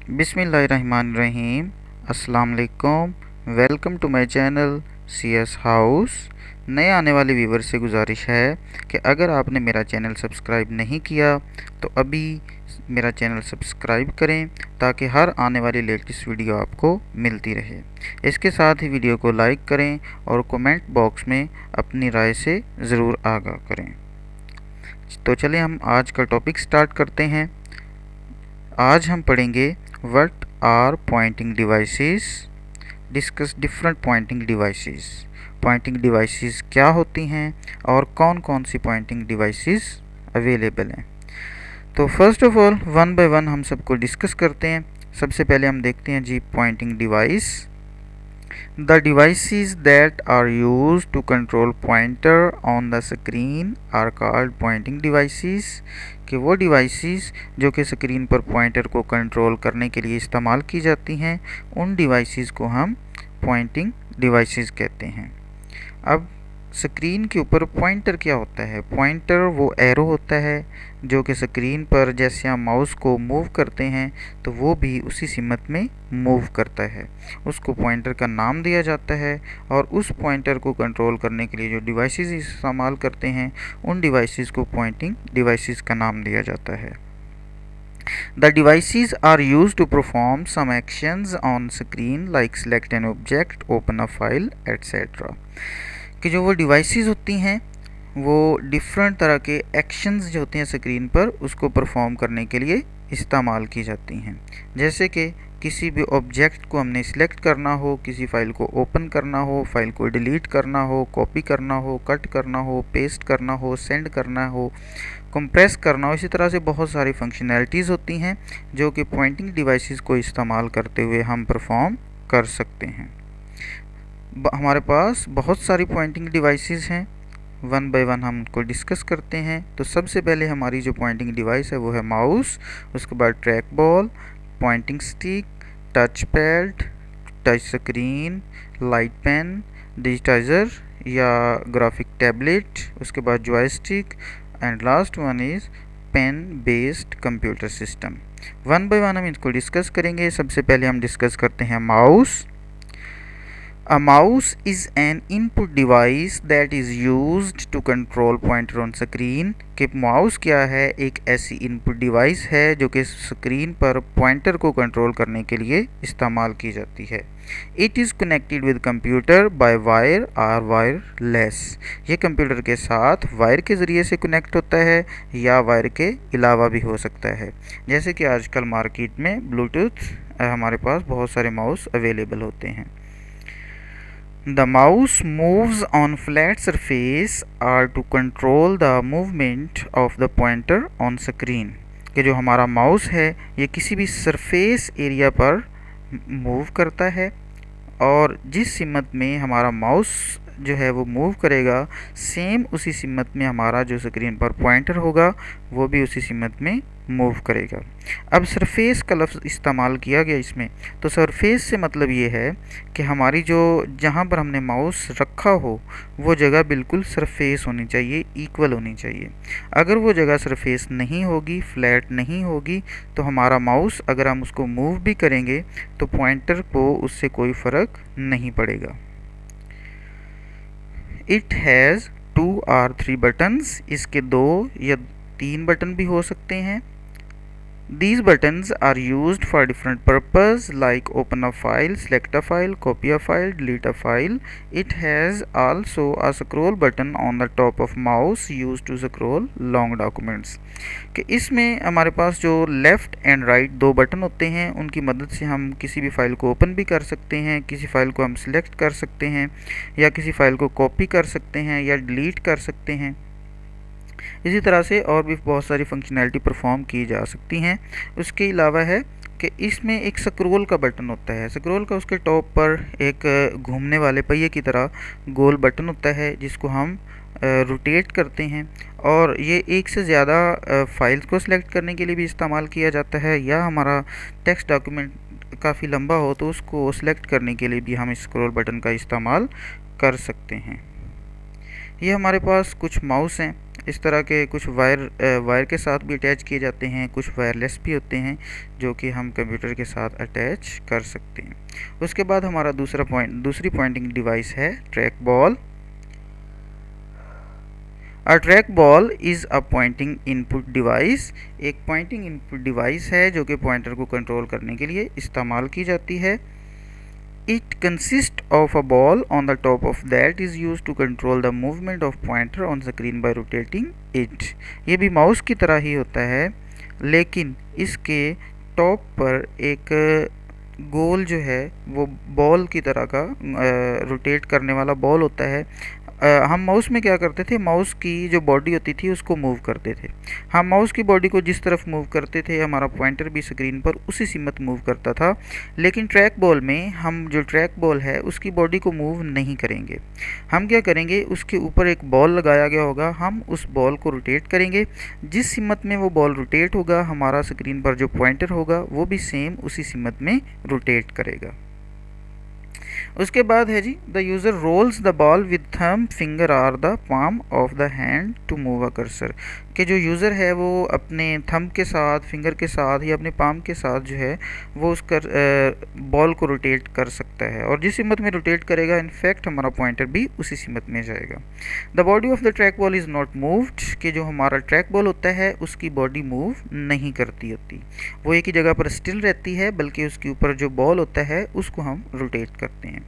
बिस्मिल्लाहिर्रहमानिर्रहीम। अस्सलाम वालेकुम। Welcome to my channel CS house. नए आने वाले व्यूवर से गुजारिश है कि अगर आपने मेरा चैनल सब्सक्राइब नहीं किया तो अभी मेरा चैनल सब्सक्राइब करें ताकि हर आने वाली लेटेस्ट वीडियो आपको मिलती रहे। इसके साथ ही वीडियो को लाइक करें और कमेंट बॉक्स में अपनी राय से ज़रूर आगाह करें। तो चलें हम आज का टॉपिक स्टार्ट करते हैं। आज हम पढ़ेंगे what are pointing devices, discuss different pointing devices. Pointing devices क्या होती हैं और कौन कौन सी पॉइंटिंग डिवाइसेस अवेलेबल हैं। तो first of all one by one हम सबको डिस्कस करते हैं। सबसे पहले हम देखते हैं जी pointing device. The devices that are used to control pointer on the screen are called pointing devices। कि वो डिवाइसेस जो कि स्क्रीन पर पॉइंटर को कंट्रोल करने के लिए इस्तेमाल की जाती हैं उन डिवाइसेस को हम पॉइंटिंग डिवाइसेस कहते हैं। अब स्क्रीन के ऊपर पॉइंटर क्या होता है? पॉइंटर वो एरो होता है जो कि स्क्रीन पर जैसे हम माउस को मूव करते हैं तो वो भी उसी सिमत में मूव करता है। उसको पॉइंटर का नाम दिया जाता है और उस पॉइंटर को कंट्रोल करने के लिए जो डिवाइसेस इस्तेमाल करते हैं उन डिवाइसेस को पॉइंटिंग डिवाइसेस का नाम दिया जाता है। The devices are used to perform some actions on screen like select an object, open a file, etc। कि जो वो डिवाइसेस होती हैं वो डिफरेंट तरह के एक्शंस जो होते हैं स्क्रीन पर उसको परफॉर्म करने के लिए इस्तेमाल की जाती हैं। जैसे कि किसी भी ऑब्जेक्ट को हमने सिलेक्ट करना हो, किसी फाइल को ओपन करना हो, फाइल को डिलीट करना हो, कॉपी करना हो, कट करना हो, पेस्ट करना हो, सेंड करना हो, कंप्रेस करना हो, इसी तरह से बहुत सारी फंक्शनैलिटीज़ होती हैं जो कि पॉइंटिंग डिवाइसेस को इस्तेमाल करते हुए हम परफॉर्म कर सकते हैं। हमारे पास बहुत सारी पॉइंटिंग डिवाइसेस हैं, वन बाय वन हम उनको डिस्कस करते हैं। तो सबसे पहले हमारी जो पॉइंटिंग डिवाइस है वो है माउस, उसके बाद track ball, pointing stick, touch pad, touch screen, light pen, digitizer या ग्राफिक टैबलेट, उसके बाद joystick and last one is pen based computer system. One by one हम इसको डिस्कस करेंगे। सबसे पहले हम डिस्कस करते हैं mouse. A mouse is an input device that is used to control pointer on screen। कि माउस क्या है? एक ऐसी इनपुट डिवाइस है जो कि स्क्रीन पर पॉइंटर को कंट्रोल करने के लिए इस्तेमाल की जाती है। It is connected with computer by wire और वायरलेस। ये कंप्यूटर के साथ वायर के ज़रिए से कनेक्ट होता है या वायर के अलावा भी हो सकता है। जैसे कि आजकल मार्केट में ब्लूटूथ हमारे पास बहुत सारे माउस अवेलेबल होते हैं। The mouse moves on flat surface are to control the movement of the pointer on screen। कि जो हमारा माउस है ये किसी भी सरफेस एरिया पर मूव करता है और जिस सिमत में हमारा माउस जो है वो मूव करेगा सेम उसी सिमत में हमारा जो स्क्रीन पर पॉइंटर होगा वो भी उसी सिमत में मूव करेगा। अब सरफेस का लफ्ज़ इस्तेमाल किया गया इसमें, तो सरफेस से मतलब ये है कि हमारी जो जहाँ पर हमने माउस रखा हो वो जगह बिल्कुल सरफेस होनी चाहिए, इक्वल होनी चाहिए। अगर वो जगह सरफेस नहीं होगी, फ्लैट नहीं होगी, तो हमारा माउस अगर हम उसको मूव भी करेंगे तो पॉइंटर को उससे कोई फ़र्क नहीं पड़ेगा। It has 2 or 3 buttons. इसके 2 या 3 बटन भी हो सकते हैं। These buttons are used for different purpose like open a file, select a file, copy a file, delete a file। It has also a scroll button on the top of mouse used to scroll long documents। कि इसमें हमारे पास जो left and right 2 button होते हैं उनकी मदद से हम किसी भी फ़ाइल को ओपन भी कर सकते हैं, किसी फ़ाइल को हम सिलेक्ट कर सकते हैं या किसी फ़ाइल को कॉपी कर सकते हैं या डिलीट कर सकते हैं। इसी तरह से और भी बहुत सारी फंक्शनैलिटी परफॉर्म की जा सकती हैं। उसके अलावा है कि इसमें एक स्क्रॉल का बटन होता है। स्क्रॉल का उसके टॉप पर एक घूमने वाले पहिए की तरह गोल बटन होता है जिसको हम रोटेट करते हैं और ये एक से ज़्यादा फाइल्स को सिलेक्ट करने के लिए भी इस्तेमाल किया जाता है या हमारा टेक्स्ट डॉक्यूमेंट काफ़ी लंबा हो तो उसको सिलेक्ट करने के लिए भी हम स्क्रॉल बटन का इस्तेमाल कर सकते हैं। ये हमारे पास कुछ माउस हैं। इस तरह के कुछ वायर के साथ भी अटैच किए जाते हैं, कुछ वायरलेस भी होते हैं जो कि हम कंप्यूटर के साथ अटैच कर सकते हैं। उसके बाद हमारा दूसरी पॉइंटिंग डिवाइस है track ball. A track ball is a pointing input device. एक पॉइंटिंग इनपुट डिवाइस है जो कि पॉइंटर को कंट्रोल करने के लिए इस्तेमाल की जाती है। It consists of a ball on the top of that is used to control the movement of pointer on screen by rotating it। ये भी माउस की तरह ही होता है, लेकिन इसके टॉप पर एक गोल जो है वो बॉल की तरह का रोटेट करने वाला बॉल होता है। हम माउस में क्या करते थे, माउस की जो बॉडी होती थी उसको मूव करते थे। हम माउस की बॉडी को जिस तरफ मूव करते थे हमारा पॉइंटर भी स्क्रीन पर उसी सीमत मूव करता था। लेकिन ट्रैक बॉल में हम जो ट्रैक बॉल है उसकी बॉडी को मूव नहीं करेंगे। हम क्या करेंगे, उसके ऊपर एक बॉल लगाया गया होगा, हम उस बॉल को रोटेट करेंगे। जिस सीमत में वो बॉल रोटेट होगा हमारा स्क्रीन पर जो पॉइंटर होगा वो भी सेम उसी सीमत में रोटेट करेगा। उसके बाद है जी, the user rolls the ball with thumb finger or the palm of the hand to move a cursor. कि जो यूज़र है वो अपने थंब के साथ, फिंगर के साथ या अपने पाम के साथ जो है वो उस बॉल को रोटेट कर सकता है, और जिस सीमत में रोटेट करेगा इनफैक्ट हमारा पॉइंटर भी उसी सीमत में जाएगा। The body of the track ball is not moved. कि जो हमारा ट्रैक बॉल होता है उसकी बॉडी मूव नहीं करती होती, वो एक ही जगह पर स्टिल रहती है, बल्कि उसके ऊपर जो बॉल होता है उसको हम रोटेट करते हैं।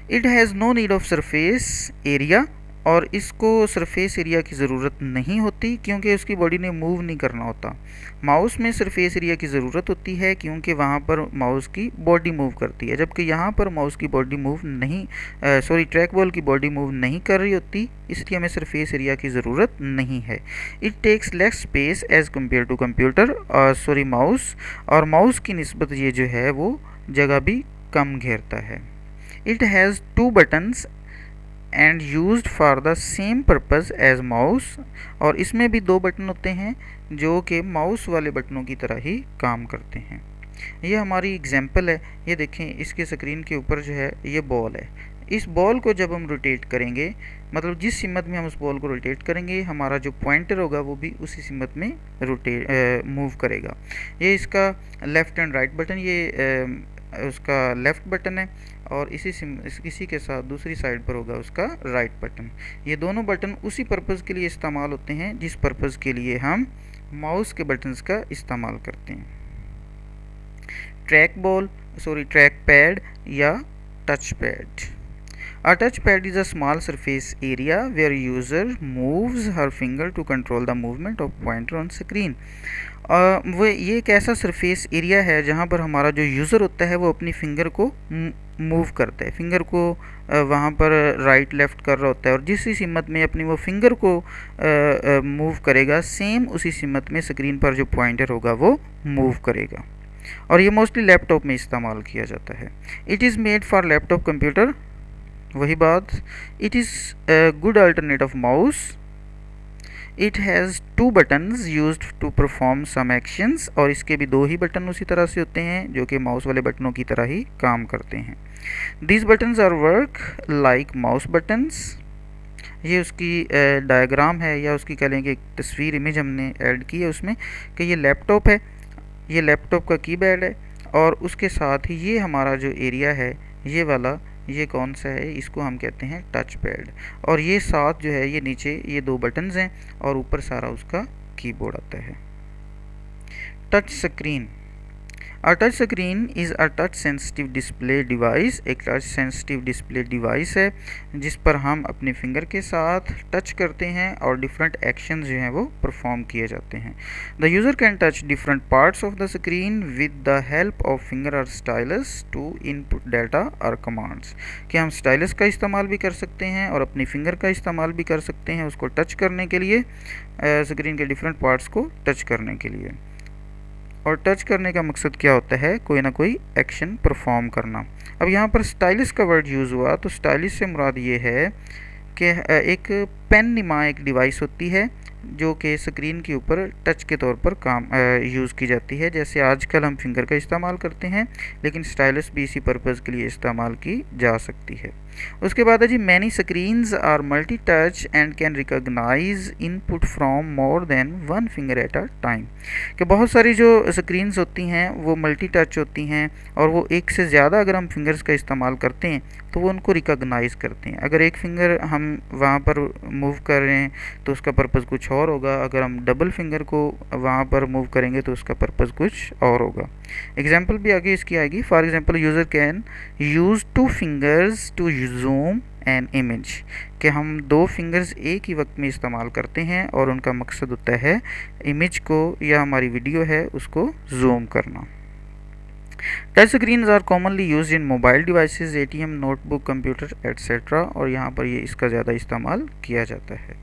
It has no need of surface area. और इसको सरफेस एरिया की ज़रूरत नहीं होती क्योंकि उसकी बॉडी ने मूव नहीं करना होता। माउस में सरफेस एरिया की ज़रूरत होती है क्योंकि वहाँ पर माउस की बॉडी मूव करती है, जबकि यहाँ पर माउस की बॉडी मूव नहीं ट्रैक बॉल की बॉडी मूव नहीं कर रही होती, इसलिए हमें सरफेस एरिया की ज़रूरत नहीं है। It takes less space as compare to computer mouse. और माउस की निस्बत ये जो है वो जगह भी कम घेरता है। It has two buttons and used for the same purpose as mouse। और इसमें भी दो बटन होते हैं जो कि माउस वाले बटनों की तरह ही काम करते हैं। ये हमारी एग्जांपल है, ये देखें इसके स्क्रीन के ऊपर जो है ये बॉल है। इस बॉल को जब हम रोटेट करेंगे, मतलब जिस सीमत में हम उस बॉल को रोटेट करेंगे हमारा जो पॉइंटर होगा वो भी उसी सीमत में मूव करेगा। ये इसका लेफ़्ट एंड राइट बटन, ये उसका लेफ़्ट बटन है, और इसी के साथ दूसरी साइड पर होगा उसका राइट बटन। ये दोनों बटन उसी पर्पज़ के लिए इस्तेमाल होते हैं जिस पर्पज़ के लिए हम माउस के बटन्स का इस्तेमाल करते हैं। ट्रैक पैड या touch pad. A touchpad is a small surface area where user moves her finger to control the movement of pointer on screen। वो ये एक ऐसा सरफेस एरिया है जहाँ पर हमारा जो यूज़र होता है वो अपनी फिंगर को मूव करता है, फिंगर को वहाँ पर राइट लेफ़्ट कर रहा होता है, और जिस सीमत में अपनी वो फिंगर को मूव करेगा सेम उसी सीमत में स्क्रीन पर जो पॉइंटर होगा वो मूव करेगा। और ये मोस्टली लैपटॉप में इस्तेमाल किया जाता है। It is made for laptop computer. वही बात, it is good alternate of mouse. It has two buttons used to perform some actions. और इसके भी दो ही बटन उसी तरह से होते हैं जो कि माउस वाले बटनों की तरह ही काम करते हैं। These buttons are work like mouse buttons. ये उसकी डायग्राम है, या उसकी कह लें कि एक तस्वीर इमेज हमने ऐड की है उसमें, कि ये लैपटॉप है, ये लैपटॉप का कीपैड है, और उसके साथ ही ये हमारा जो एरिया है ये वाला, ये कौन सा है, इसको हम कहते हैं टच पैड। और ये साथ जो है ये नीचे ये दो बटन्स हैं और ऊपर सारा उसका कीबोर्ड आता है। Touch screen. A touch screen is a touch sensitive display device। एक टच सेंसिटिव डिस्प्ले डिवाइस है जिस पर हम अपने फिंगर के साथ टच करते हैं और डिफरेंट एक्शंस जो हैं वो परफॉर्म किए जाते हैं। The user can touch different parts of the screen with the help of finger और स्टाइलस टू इनपुट डाटा और कमांड्स। कि हम स्टाइलस का इस्तेमाल भी कर सकते हैं और अपनी फिंगर का इस्तेमाल भी कर सकते हैं उसको टच करने के लिए, स्क्रीन के डिफरेंट पार्ट्स को टच करने के लिए। और टच करने का मकसद क्या होता है, कोई ना कोई एक्शन परफॉर्म करना। अब यहाँ पर स्टाइलिस का वर्ड यूज़ हुआ, तो स्टाइलिस से मुराद ये है कि एक पेन नुमा एक डिवाइस होती है जो कि स्क्रीन के ऊपर टच के तौर पर काम यूज़ की जाती है। जैसे आजकल हम फिंगर का इस्तेमाल करते हैं, लेकिन स्टाइलस भी इसी पर्पज़ के लिए इस्तेमाल की जा सकती है। उसके बाद है जी, many screens are multi touch and can recognise input from more than one finger at a time. कि बहुत सारी जो स्क्रीन्स होती हैं वो मल्टी टच होती हैं, और वो एक से ज़्यादा अगर हम फिंगर्स का इस्तेमाल करते हैं तो वो उनको रिकॉग्नाइज़ करते हैं। अगर एक फिंगर हम वहाँ पर मूव कर रहे हैं तो उसका पर्पज़ कुछ और होगा, अगर हम डबल फिंगर को वहाँ पर मूव करेंगे तो उसका पर्पज़ कुछ और होगा। एग्जाम्पल भी आगे इसकी आएगी। For example, user can use 2 fingers to zoom an image, कि हम 2 फिंगर्स एक ही वक्त में इस्तेमाल करते हैं और उनका मकसद होता है इमेज को या हमारी वीडियो है उसको जूम करना। Touch screens are commonly use in mobile devices, ATM, notebook, computer etcetera, और यहाँ पर ये इसका ज़्यादा इस्तेमाल किया जाता है।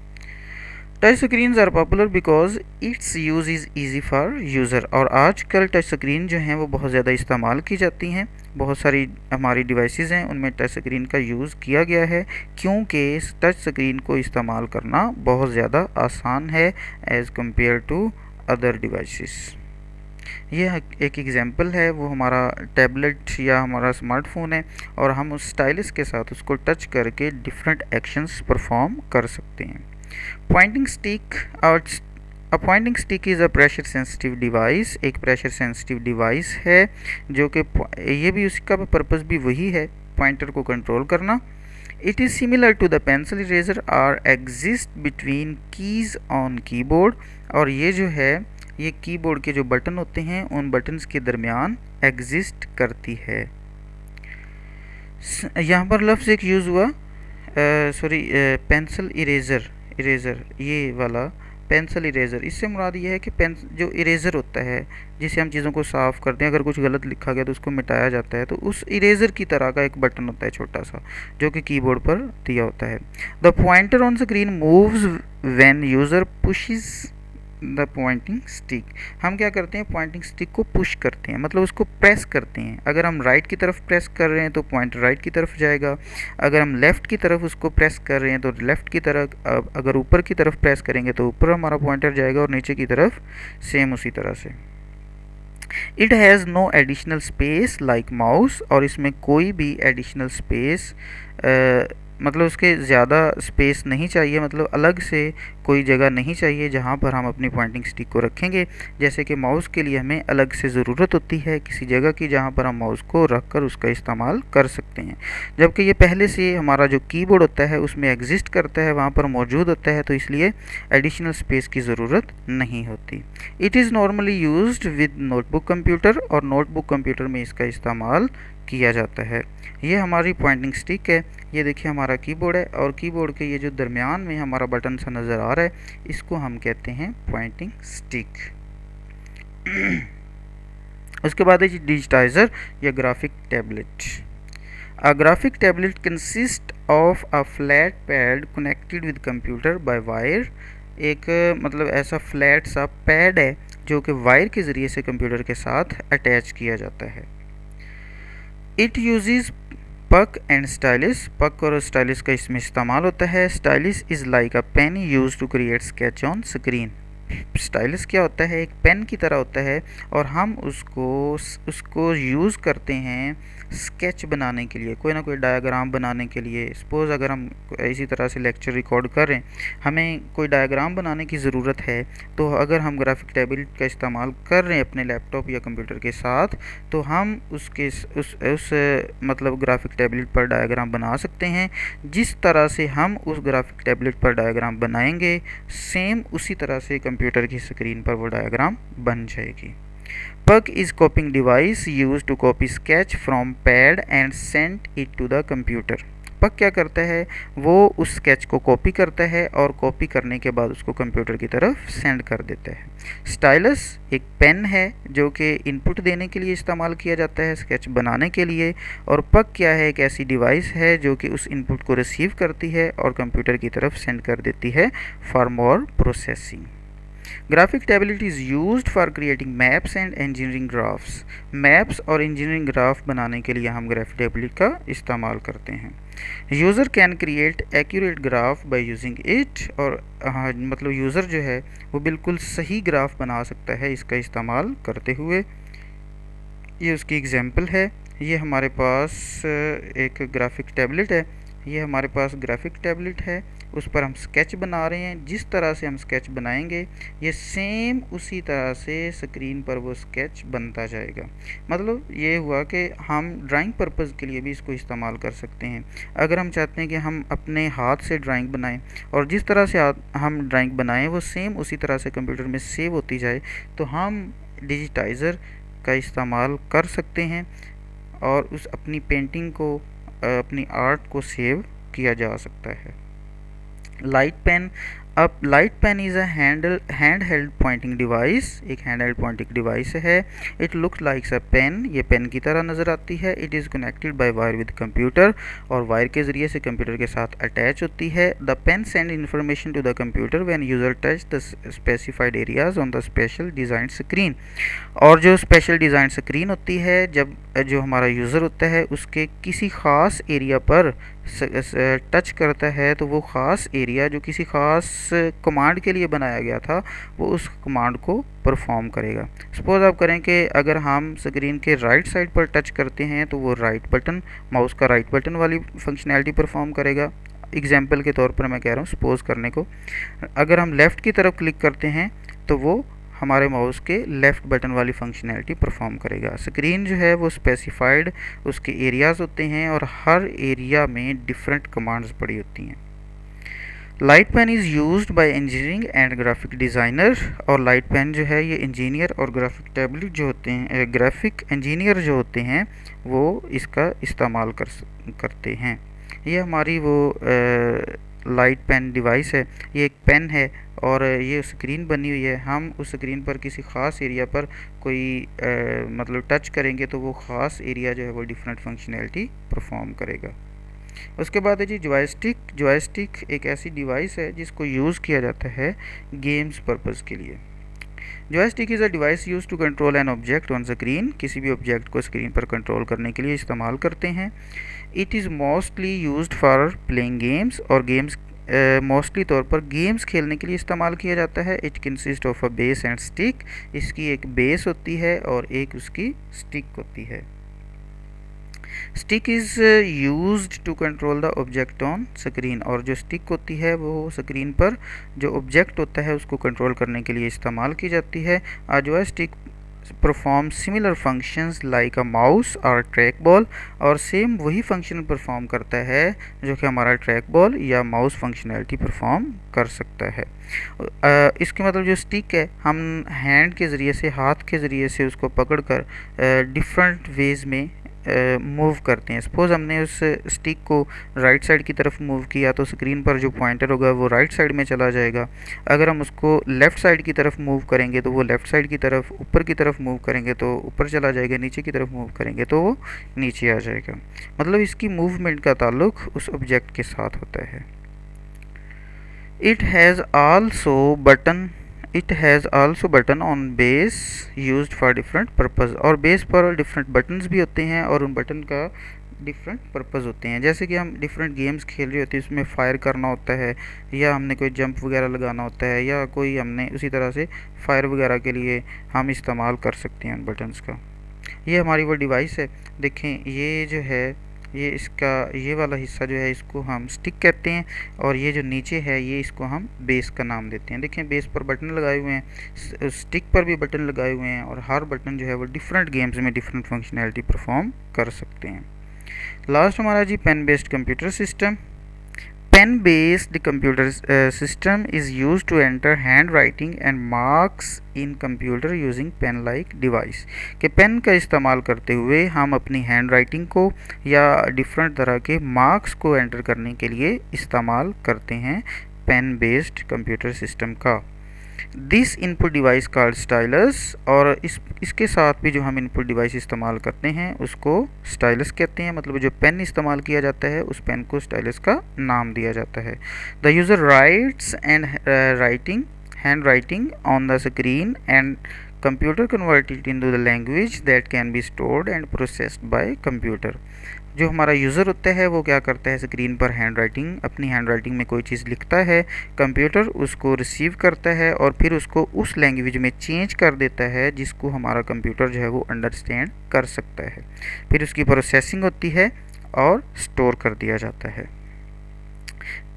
Touch screens are popular because its use is easy for user, और आजकल टच स्क्रीन जो हैं वो बहुत ज़्यादा इस्तेमाल की जाती हैं। बहुत सारी हमारी डिवाइसेस हैं उनमें टच स्क्रीन का यूज़ किया गया है, क्योंकि इस टच स्क्रीन को इस्तेमाल करना बहुत ज़्यादा आसान है as compare to other devices. ये एक एग्जांपल है, वो हमारा टैबलेट या हमारा स्मार्टफोन है, और हम उस स्टाइलस के साथ उसको टच करके डिफरेंट एक्शंस परफॉर्म कर सकते हैं। पॉइंटिंग स्टिक और pointing stick is a pressure sensitive device, एक प्रेशर सेंसिटिव डिवाइस है जो कि ये भी उसका पर्पज़ भी वही है, पॉइंटर को कंट्रोल करना। It is similar to the pencil eraser are exist between keys on keyboard, और ये जो है ये कीबोर्ड के जो बटन होते हैं उन बटन्स के दरमियान एग्जिस्ट करती है। यहाँ पर लफ्ज़ एक यूज़ हुआ, पेंसिल इरेज़र, ये वाला पेंसिल इरेज़र, इससे मुराद ये है कि जो इरेज़र होता है जिससे हम चीज़ों को साफ़ करते हैं, अगर कुछ गलत लिखा गया तो उसको मिटाया जाता है, तो उस इरेज़र की तरह का एक बटन होता है छोटा सा जो कि कीबोर्ड पर दिया होता है। The pointer on screen moves when user pushes the Poynting stick, हम क्या करते हैं, पॉइंटिंग स्टिक को पुश करते हैं, मतलब उसको प्रेस करते हैं। अगर हम राइट की तरफ प्रेस कर रहे हैं तो पॉइंटर राइट की तरफ जाएगा, अगर हम लेफ़्ट की तरफ उसको प्रेस कर रहे हैं तो लेफ़्ट की तरफ, अगर ऊपर की तरफ प्रेस करेंगे तो ऊपर हमारा पॉइंटर जाएगा, और नीचे की तरफ सेम उसी तरह से। It has no additional space like mouse, और इसमें कोई भी एडिशनल स्पेस मतलब उसके ज़्यादा स्पेस नहीं चाहिए, मतलब अलग से कोई जगह नहीं चाहिए जहाँ पर हम अपनी पॉइंटिंग स्टिक को रखेंगे। जैसे कि माउस के लिए हमें अलग से ज़रूरत होती है किसी जगह की जहाँ पर हम माउस को रख कर उसका इस्तेमाल कर सकते हैं, जबकि ये पहले से हमारा जो कीबोर्ड होता है उसमें एग्जिस्ट करता है, वहाँ पर मौजूद होता है, तो इसलिए एडिशनल स्पेस की ज़रूरत नहीं होती। It is normally used with notebook computer, और नोटबुक कंप्यूटर में इसका इस्तेमाल किया जाता है। ये हमारी पॉइंटिंग स्टिक है, ये देखिए हमारा कीबोर्ड है, और कीबोर्ड के ये जो दरमियान में हमारा बटन सा नज़र आ रहा है इसको हम कहते हैं पॉइंटिंग स्टिक। उसके बाद है डिजिटाइज़र या graphic tablet. A graphic tablet consist of a flat pad connected with computer by wire, एक मतलब ऐसा फ्लैट सा पैड है जो कि वायर के ज़रिए से कंप्यूटर के साथ अटैच किया जाता है। It uses puck and stylus, puck और स्टाइलिस का इसमें इस्तेमाल होता है। Stylus is like a pen use to create sketch on screen. Stylus क्या होता है, एक पेन की तरह होता है, और हम उसको यूज़ करते हैं स्केच बनाने के लिए, कोई ना कोई डायग्राम बनाने के लिए। सपोज़ अगर हम इसी तरह से लेक्चर रिकॉर्ड कर रहे हैं, हमें कोई डायग्राम बनाने की ज़रूरत है, तो अगर हम ग्राफिक टैबलेट का इस्तेमाल कर रहे हैं अपने लैपटॉप या कंप्यूटर के साथ, तो हम उस मतलब ग्राफिक टैबलेट पर डायग्राम बना सकते हैं। जिस तरह से हम उस ग्राफिक टैबलेट पर डायग्राम बनाएंगे, सेम उसी तरह से कंप्यूटर की स्क्रीन पर वो डायग्राम बन जाएगी। Pug is copying device used to copy sketch from pad and send it to the computer. पग क्या करता है, वो उस स्केच को कॉपी करता है और कॉपी करने के बाद उसको कंप्यूटर की तरफ सेंड कर देता है। स्टाइलस एक पेन है जो कि इनपुट देने के लिए इस्तेमाल किया जाता है स्केच बनाने के लिए, और पग क्या है, एक ऐसी डिवाइस है जो कि उस इनपुट को रिसीव करती है और कंप्यूटर की तरफ सेंड कर देती है for more processing. Graphic tablet is used for creating maps and engineering graphs. Maps और इंजीनियरिंग ग्राफ बनाने के लिए हम ग्राफिक टैबलेट का इस्तेमाल करते हैं। User can create accurate graph by using it, और मतलब यूज़र जो है वो बिल्कुल सही ग्राफ बना सकता है इसका इस्तेमाल करते हुए। ये उसकी एग्जांपल है। ये हमारे पास एक ग्राफिक टैबलेट है। ये हमारे पास ग्राफिक टैबलेट है, उस पर हम स्केच बना रहे हैं। जिस तरह से हम स्केच बनाएंगे ये सेम उसी तरह से स्क्रीन पर वो स्केच बनता जाएगा। मतलब ये हुआ कि हम ड्राइंग पर्पज़ के लिए भी इसको इस्तेमाल कर सकते हैं। अगर हम चाहते हैं कि हम अपने हाथ से ड्राइंग बनाएं और जिस तरह से हम ड्राइंग बनाएं वो सेम उसी तरह से कंप्यूटर में सेव होती जाए, तो हम डिजिटाइज़र का इस्तेमाल कर सकते हैं और उस अपनी पेंटिंग को, अपनी आर्ट को सेव किया जा सकता है। Light pen. अब light pen is a hand held pointing device. एक हैंड हेल्ड पॉइंटिंग डिवाइस है। It looks likes a pen. ये पेन की तरह नज़र आती है। It is connected by wire with computer, और वायर के ज़रिए से कंप्यूटर के साथ अटैच होती है। The pen send information to the computer when user touch the specified areas on the special design screen. और जो स्पेशल डिज़ाइन स्क्रीन होती है, जब जो हमारा यूज़र होता है उसके किसी ख़ास एरिया पर टच करता है तो वो ख़ास एरिया जो किसी ख़ास कमांड के लिए बनाया गया था वो उस कमांड को परफॉर्म करेगा। सपोज़ आप करें कि अगर हम स्क्रीन के राइट साइड पर टच करते हैं तो वो राइट बटन, माउस का राइट बटन वाली फंक्शनैलिटी परफॉर्म करेगा। एग्जाम्पल के तौर पर मैं कह रहा हूँ सपोज़ करने को। अगर हम लेफ़्ट की तरफ क्लिक करते हैं तो वो हमारे माउस के लेफ़्ट बटन वाली फंक्शनैलिटी परफॉर्म करेगा। स्क्रीन जो है वो स्पेसिफाइड उसके एरियाज़ होते हैं और हर एरिया में डिफरेंट कमांड्स पड़ी होती हैं। Light pen is used by engineering and graphic designer. और लाइट पेन जो है ये इंजीनियर और ग्राफिक टैबलेट जो होते हैं, ग्राफिक इंजीनियर जो होते हैं वो इसका इस्तेमाल करते हैं। ये हमारी वो लाइट पेन डिवाइस है। ये एक पेन है और ये स्क्रीन बनी हुई है। हम उस स्क्रीन पर किसी ख़ास एरिया पर कोई मतलब टच करेंगे तो वो ख़ास एरिया जो है वो डिफरेंट फंक्शनैलिटी परफॉर्म करेगा। उसके बाद है जी जॉयस्टिक। जॉयस्टिक एक ऐसी डिवाइस है जिसको यूज़ किया जाता है गेम्स पर्पज़ के लिए। Joystick is a device use to control an object on screen. किसी भी ऑब्जेक्ट को स्क्रीन पर कंट्रोल करने के लिए इस्तेमाल करते हैं। It is mostly used for playing games. और गेम्स मोस्टली तौर पर गेम्स खेलने के लिए इस्तेमाल किया जाता है। It consist of a base and stick. इसकी एक बेस होती है और एक उसकी स्टिक होती है। Stick is used to control the object on screen. और जो स्टिक होती है वो स्क्रीन पर जो ऑब्जेक्ट होता है उसको कंट्रोल करने के लिए इस्तेमाल की जाती है। जो है stick perform similar functions like a mouse और ट्रैक बॉल। और सेम वही फंक्शन परफॉर्म करता है जो कि हमारा ट्रैक बॉल या माउस फंक्शनैलिटी परफॉर्म कर सकता है। इसके मतलब जो स्टिक है हम हैंड के ज़रिए से, हाथ के ज़रिए से उसको पकड़कर डिफरेंट वेज़ में मूव करते हैं। सपोज़ हमने उस स्टिक को राइट साइड की तरफ मूव किया तो स्क्रीन पर जो पॉइंटर होगा वो राइट साइड में चला जाएगा। अगर हम उसको लेफ़्ट साइड की तरफ मूव करेंगे तो वो लेफ़्ट साइड की तरफ, ऊपर की तरफ मूव करेंगे तो ऊपर चला जाएगा, नीचे की तरफ मूव करेंगे तो वो नीचे आ जाएगा। मतलब इसकी मूवमेंट का ताल्लुक उस ऑब्जेक्ट के साथ होता है। It has also button on base used for different purpose. और बेस पर डिफरेंट बटन्स भी होते हैं और उन बटन का डिफरेंट पर्पज़ होते हैं। जैसे कि हम डिफरेंट गेम्स खेल रहे होते हैं, उसमें फायर करना होता है या हमने कोई जंप वगैरह लगाना होता है या कोई हमने उसी तरह से फायर वगैरह के लिए हम इस्तेमाल कर सकते हैं उन बटन्स का। ये हमारी वो डिवाइस है। देखें ये जो है ये इसका ये वाला हिस्सा जो है इसको हम स्टिक कहते हैं और ये जो नीचे है ये इसको हम बेस का नाम देते हैं। देखें बेस पर बटन लगाए हुए हैं, स्टिक पर भी बटन लगाए हुए हैं और हर बटन जो है वो डिफरेंट गेम्स में डिफरेंट फंक्शनैलिटी परफॉर्म कर सकते हैं। लास्ट हमारा जी pen based computer system. Pen based computer system is use to enter handwriting and marks in computer using pen like device. कि पेन का इस्तेमाल करते हुए हम अपनी हैंड राइटिंग को या डिफरेंट तरह के मार्क्स को एंटर करने के लिए इस्तेमाल करते हैं पेन बेस्ड कंप्यूटर सिस्टम का। This input device called stylus. और इसके साथ भी जो हम इनपुट डिवाइस इस्तेमाल करते हैं उसको स्टाइलस कहते हैं। मतलब जो पेन इस्तेमाल किया जाता है उस पेन को स्टाइलस का नाम दिया जाता है। The user rights and writing handwriting on the screen and computer convert it into the language that can be stored and processed by computer। जो हमारा यूज़र होता है वो क्या करता है, स्क्रीन पर अपनी हैंड राइटिंग में कोई चीज़ लिखता है, कंप्यूटर उसको रिसीव करता है और फिर उसको उस लैंग्वेज में चेंज कर देता है जिसको हमारा कंप्यूटर जो है वो अंडरस्टैंड कर सकता है। फिर उसकी प्रोसेसिंग होती है और स्टोर कर दिया जाता है।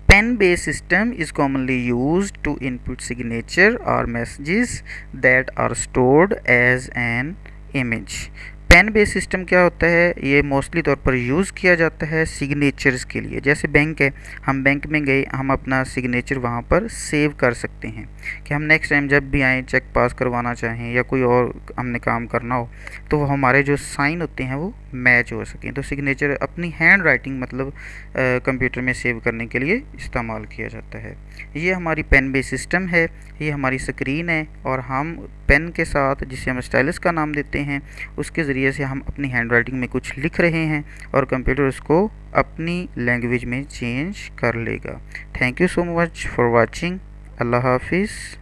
Pen based system is commonly used to input signature or messages that are stored as an image। Pen base system क्या होता है, ये मोस्टली तौर पर यूज़ किया जाता है सिग्नेचर्स के लिए। जैसे बैंक है, हम बैंक में गए, हम अपना सिग्नेचर वहाँ पर सेव कर सकते हैं कि हम नेक्स्ट टाइम जब भी आएँ, चेक पास करवाना चाहें या कोई और हमने काम करना हो तो वो हमारे जो साइन होते हैं वो मैच हो सकें। तो सिग्नेचर अपनी हैंड राइटिंग मतलब कंप्यूटर में सेव करने के लिए इस्तेमाल किया जाता है। ये हमारी पेन बेस सिस्टम है, ये हमारी स्क्रीन है और हम पेन के साथ, जिसे हम स्टाइलस का नाम देते हैं, उसके ज़रिए से हम अपनी हैंड राइटिंग में कुछ लिख रहे हैं और कंप्यूटर उसको अपनी लैंग्वेज में चेंज कर लेगा। Thank you so much for watching. अल्लाह हाफिज़।